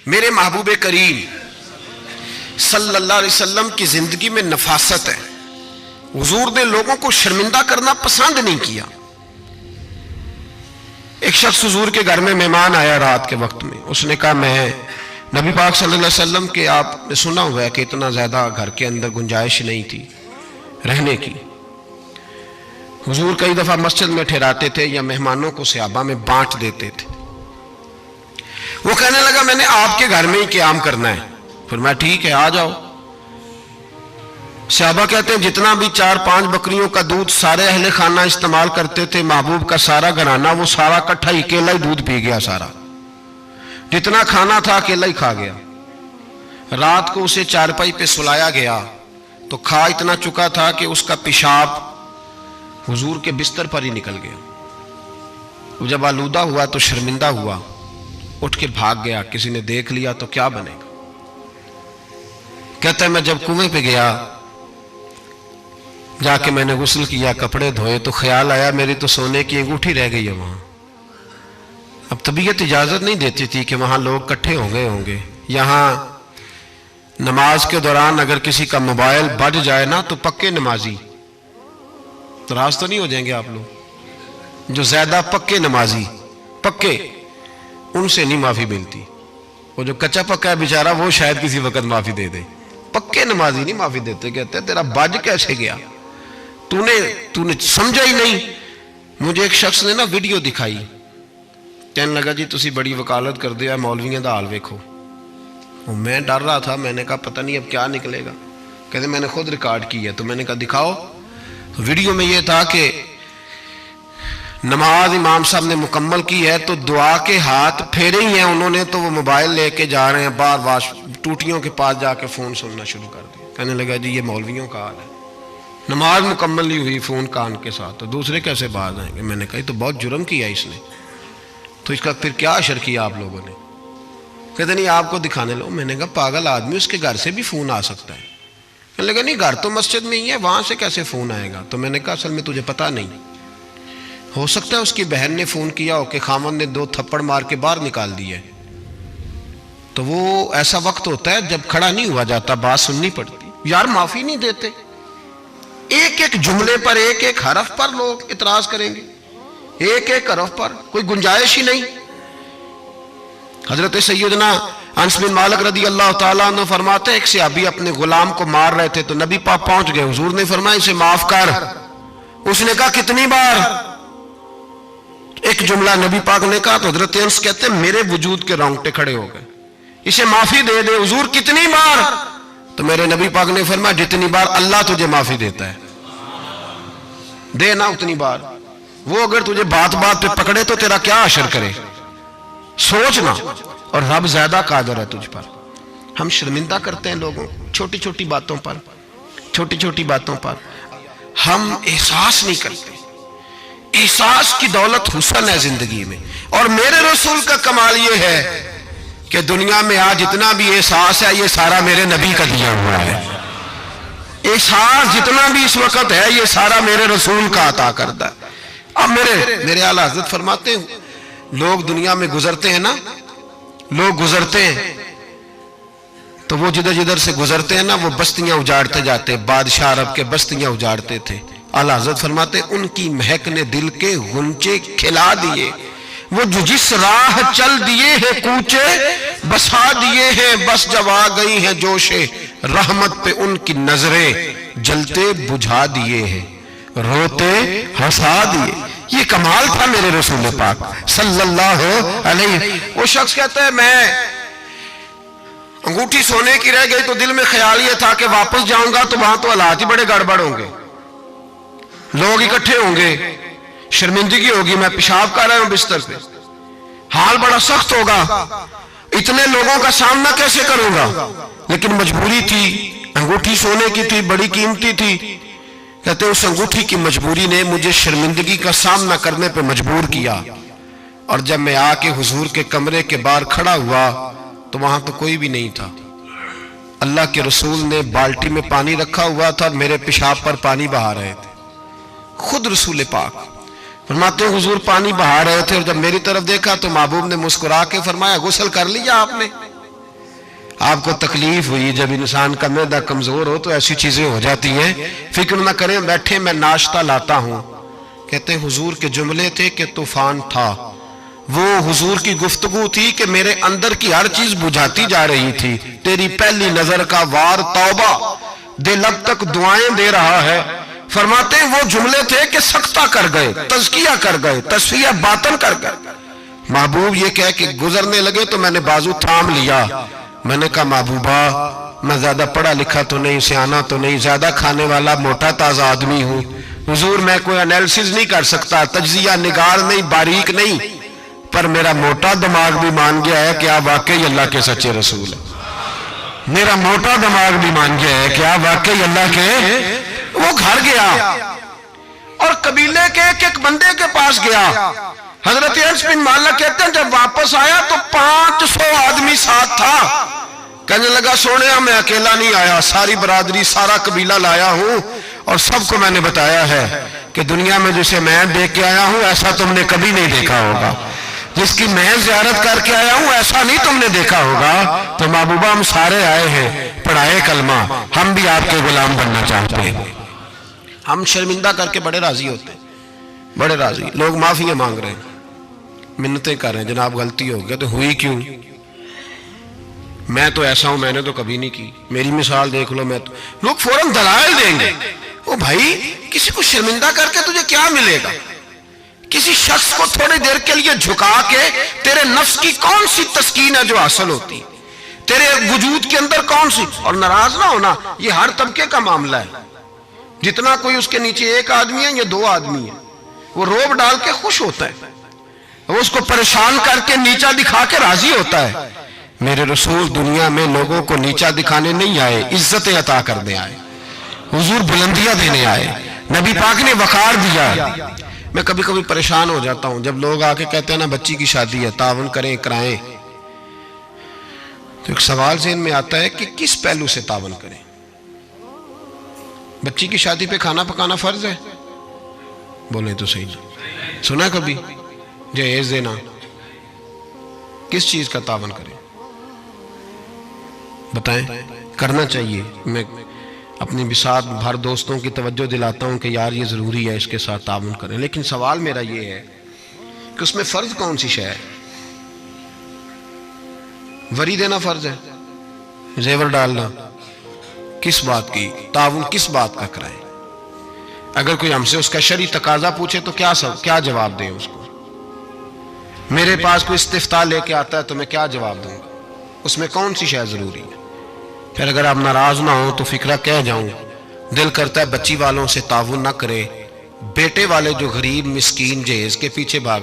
میرے محبوب کریم صلی اللہ علیہ وسلم کی زندگی میں نفاست ہے. حضور نے لوگوں کو شرمندہ کرنا پسند نہیں کیا. ایک شخص حضور کے گھر میں مہمان آیا رات کے وقت میں. اس نے کہا میں نبی پاک صلی اللہ علیہ وسلم کے آپ نے سنا ہوا ہے کہ اتنا زیادہ گھر کے اندر گنجائش نہیں تھی رہنے کی. حضور کئی دفعہ مسجد میں ٹھہراتے تھے یا مہمانوں کو صحابہ میں بانٹ دیتے تھے. وہ کہنے لگا میں نے آپ کے گھر میں ہی قیام کرنا ہے. فرمایا ٹھیک ہے آ جاؤ. صحابہ کہتے ہیں جتنا بھی 4-5 بکریوں کا دودھ سارے اہل خانہ استعمال کرتے تھے، محبوب کا سارا گھرانہ وہ سارا کٹھا ہی اکیلا ہی دودھ پی گیا. سارا جتنا کھانا تھا اکیلا ہی کھا گیا. رات کو اسے چارپائی پہ سلایا گیا تو کھا اتنا چکا تھا کہ اس کا پیشاب حضور کے بستر پر ہی نکل گیا. وہ جب آلودہ ہوا تو شرمندہ ہوا، اٹھ کے بھاگ گیا. کسی نے دیکھ لیا تو کیا بنے گا. کہتا ہے میں جب کنویں پہ گیا، جا کے میں نے غسل کیا، کپڑے دھوئے تو خیال آیا میری تو سونے کی انگوٹھی رہ گئی ہے وہاں. اب طبیعت اجازت نہیں دیتی تھی کہ وہاں لوگ کٹھے ہو گئے ہوں گے. یہاں نماز کے دوران اگر کسی کا موبائل بج جائے نا تو پکے نمازی، ناراض تو نہیں ہو جائیں گے آپ لوگ، جو زیادہ پکے نمازی پکے ان سے نہیں معافی ملتی. وہ جو کچا پکا ہے بیچارہ وہ شاید کسی وقت معافی دے دے، پکے نمازی نہیں معافی دیتے. کہتے تیرا بج کیسے گیا، تو نے سمجھا ہی نہیں. مجھے ایک شخص نے نا ویڈیو دکھائی، کہنے لگا جی تسی بڑی وکالت کر دیا مولویاں دا حال ویکھو. میں ڈر رہا تھا، میں نے کہا پتہ نہیں اب کیا نکلے گا. کہتے میں نے خود ریکارڈ کی ہے. تو میں نے کہا دکھاؤ. ویڈیو میں یہ تھا کہ نماز امام صاحب نے مکمل کی ہے تو دعا کے ہاتھ پھیرے ہی ہیں انہوں نے، تو وہ موبائل لے کے جا رہے ہیں بار بار ٹوٹیوں کے پاس جا کے فون سننا شروع کر دیا. کہنے لگا جی یہ مولویوں کا حال ہے، نماز مکمل نہیں ہوئی فون کان کے ساتھ، تو دوسرے کیسے باز آئیں گے. میں نے کہا یہ تو بہت جرم کیا اس نے، تو اس کا پھر کیا اشر کیا آپ لوگوں نے. کہتے نہیں آپ کو دکھانے لو. میں نے کہا پاگل آدمی، اس کے گھر سے بھی فون آ سکتا ہے. کہنے لگا نہیں گھر تو مسجد میں ہی ہے، وہاں سے کیسے فون آئے گا. تو میں نے کہا اصل میں تجھے پتہ نہیں، ہو سکتا ہے اس کی بہن نے فون کیا ہو کہ خامن نے 2 تھپڑ مار کے باہر نکال دی ہے. تو وہ ایسا وقت ہوتا ہے جب کھڑا نہیں ہوا جاتا، بات سننی پڑتی. یار معافی نہیں دیتے، ایک ایک جملے پر ایک ایک حرف پر لوگ اعتراض کریں گے، ایک ایک حرف پر کوئی گنجائش ہی نہیں. حضرت سیدنا انس بن مالک رضی اللہ تعالیٰ عنہ فرماتے ایک صحابی اپنے غلام کو مار رہے تھے تو نبی پاک پہنچ گئے. حضور نے فرمایا اسے معاف کر. اس نے کہا کتنی بار؟ ایک جملہ نبی پاک نے کہا تو حضرت انس کہتے ہیں میرے وجود کے رونگٹے کھڑے ہو گئے. اسے معافی دے دے. حضور کتنی بار؟ تو میرے نبی پاک نے فرمایا جتنی بار اللہ تجھے معافی دیتا ہے دے نا اتنی بار. وہ اگر تجھے بات بات پہ پکڑے تو تیرا کیا اثر کرے، سوچنا. اور رب زیادہ قادر ہے تجھ پر. ہم شرمندہ کرتے ہیں لوگوں چھوٹی چھوٹی باتوں پر، چھوٹی چھوٹی باتوں پر ہم احساس نہیں کرتے. احساس کی دولت حسن ہے زندگی میں. اور میرے رسول کا کمال یہ ہے کہ دنیا میں آج جتنا بھی احساس ہے یہ سارا میرے نبی کا دیا ہوا ہے. احساس جتنا بھی اس وقت ہے یہ سارا میرے رسول کا عطا کرتا ہے. اب میرے اعلیٰ حضرت فرماتے ہیں لوگ دنیا میں گزرتے ہیں نا، لوگ گزرتے ہیں تو وہ جدھر جدھر سے گزرتے ہیں نا وہ بستیاں اجاڑتے جاتے. بادشاہ عرب کے بستیاں اجاڑتے تھے. اعلیٰ حضرت فرماتے ان کی مہک نے دل کے غنچے کھلا دیے. وہ جو جس راہ چل دیے ہیں کوچے بسا دیے ہیں، بس جب آ گئی ہیں جوش رحمت پہ ان کی نظریں جلتے بجھا دیے ہیں، روتے ہنسا دیے. یہ کمال تھا میرے رسول پاک صلی اللہ علیہ. وہ شخص کہتا ہے میں انگوٹھی سونے کی رہ گئی تو دل میں خیال یہ تھا کہ واپس جاؤں گا تو وہاں تو حالات ہی بڑے گڑبڑ ہوں گے، لوگ اکٹھے ہوں گے، شرمندگی ہوگی، میں پیشاب کر رہا ہوں بستر پہ، حال بڑا سخت ہوگا، اتنے لوگوں کا سامنا کیسے کروں گا. لیکن مجبوری تھی، انگوٹھی سونے کی تھی، بڑی قیمتی تھی. کہتے ہیں اس انگوٹھی کی مجبوری نے مجھے شرمندگی کا سامنا کرنے پہ مجبور کیا. اور جب میں آ کے حضور کے کمرے کے باہر کھڑا ہوا تو وہاں تو کوئی بھی نہیں تھا. اللہ کے رسول نے بالٹی میں پانی رکھا ہوا تھا اور میرے پیشاب پر پانی بہا رہے تھے. خود رسول پاک فرماتے ہیں حضور پانی بہا رہے تھے اور جب میری طرف دیکھا تو محبوب نے مسکرا کے فرمایا غسل کر لیا آپ نے؟ آپ کو تکلیف ہوئی جب انسان کا معدہ کمزور ہو تو ایسی چیزیں ہو جاتی ہیں، فکر نہ کریں، بیٹھے میں ناشتہ لاتا ہوں۔ کہتے ہیں حضور کے جملے تھے کہ طوفان تھا، وہ حضور کی گفتگو تھی کہ میرے اندر کی ہر چیز بجھاتی جا رہی تھی۔ تیری پہلی نظر کا وار توبہ، دل اب تک دعائیں دے رہا ہے۔ فرماتے ہیں وہ جملے تھے کہ سکتہ کر گئے، تزکیہ کر گئے، تصفیہ باطن کر گئے۔ محبوب یہ کہہ کہ گزرنے لگے تو میں نے بازو تھام لیا، میں نے کہا محبوبہ میں زیادہ پڑھا لکھا تو نہیں، سیانا تو نہیں، زیادہ کھانے والا موٹا تازہ آدمی ہوں، حضور میں کوئی انالیسز نہیں کر سکتا، تجزیہ نگار نہیں، باریک نہیں، پر میرا موٹا دماغ بھی مان گیا ہے کہ آپ واقعی اللہ کے سچے رسول ہیں۔ میرا موٹا دماغ بھی مان گیا ہے کہ آپ واقعی اللہ کے۔ وہ گھر گیا اور قبیلے کے ایک بندے کے پاس گیا۔ حضرت انس بن مالک کہتے ہیں جب واپس آیا تو 500 آدمی ساتھ تھا۔ کہنے لگا سونیا میں اکیلا نہیں آیا، ساری برادری سارا قبیلہ لایا ہوں اور سب کو میں نے بتایا ہے کہ دنیا میں جسے میں دیکھ کے آیا ہوں ایسا تم نے کبھی نہیں دیکھا ہوگا، جس کی میں زیارت کر کے آیا ہوں ایسا نہیں تم نے دیکھا ہوگا۔ تو محبوبہ ہم سارے آئے ہیں، پڑھائے کلمہ، ہم بھی آپ کے غلام بننا چاہتے ہیں۔ ہم شرمندہ کر کے بڑے راضی ہوتے ہیں، بڑے راضی، لوگ معافیاں مانگ رہے ہیں، منتیں کر رہے ہیں، جناب غلطی ہو گیا تو ہوئی کیوں؟ میں تو ایسا ہوں، میں نے تو کبھی نہیں کی، میری مثال دیکھ لو، میں تو، لوگ فوراً دلائل دیں گے۔ او بھائی کسی کو شرمندہ کر کے تجھے کیا ملے گا؟ کسی شخص کو تھوڑی دیر کے لیے جھکا کے تیرے نفس کی کون سی تسکین ہے جو حاصل ہوتی، تیرے وجود کے اندر کون سی؟ اور ناراض نہ ہونا، یہ ہر طبقے کا معاملہ ہے، جتنا کوئی اس کے نیچے ایک آدمی ہے یا 2 آدمی ہے، وہ روب ڈال کے خوش ہوتا ہے، وہ اس کو پریشان کر کے نیچا دکھا کے راضی ہوتا ہے۔ میرے رسول دنیا میں لوگوں کو نیچا دکھانے نہیں آئے، عزتیں عطا کرنے آئے، حضور بلندیاں دینے آئے، نبی پاک نے وقار دیا۔ میں کبھی کبھی پریشان ہو جاتا ہوں جب لوگ آ کے کہتے ہیں نا بچی کی شادی ہے، تعاون کریں کرائیں، تو ایک سوال ذہن میں آتا ہے کہ کس پہلو سے تعاون کریں؟ بچی کی شادی پہ کھانا پکانا فرض ہے؟ بولیں تو صحیح نہیں سنا کبھی؟ جہیز دینا، کس چیز کا تعاون کریں بتائیں؟ کرنا چاہیے۔ میں اپنی بساط بھر دوستوں کی توجہ دلاتا ہوں کہ یار یہ ضروری ہے، اس کے ساتھ تعاون کریں، لیکن سوال میرا یہ ہے کہ اس میں فرض کون سی شے ہے؟ وری دینا فرض ہے، زیور ڈالنا، کس بات کی تعاون، کس بات کا کرائیں؟ اگر کوئی ہم سے اس کا شرعی تقاضا پوچھے تو کیا جواب دیں اس کو؟ میرے پاس کوئی استفتاء لے کے آتا ہے تو میں کیا جواب دوں گا؟ اس میں کون سی شے ضروری ہے؟ پھر اگر آپ ناراض نہ ہوں تو فکرہ کہہ جاؤں، دل کرتا ہے بچی والوں سے تعاون نہ کرے، بیٹے والے جو غریب مسکین جہیز کے پیچھے بھاگ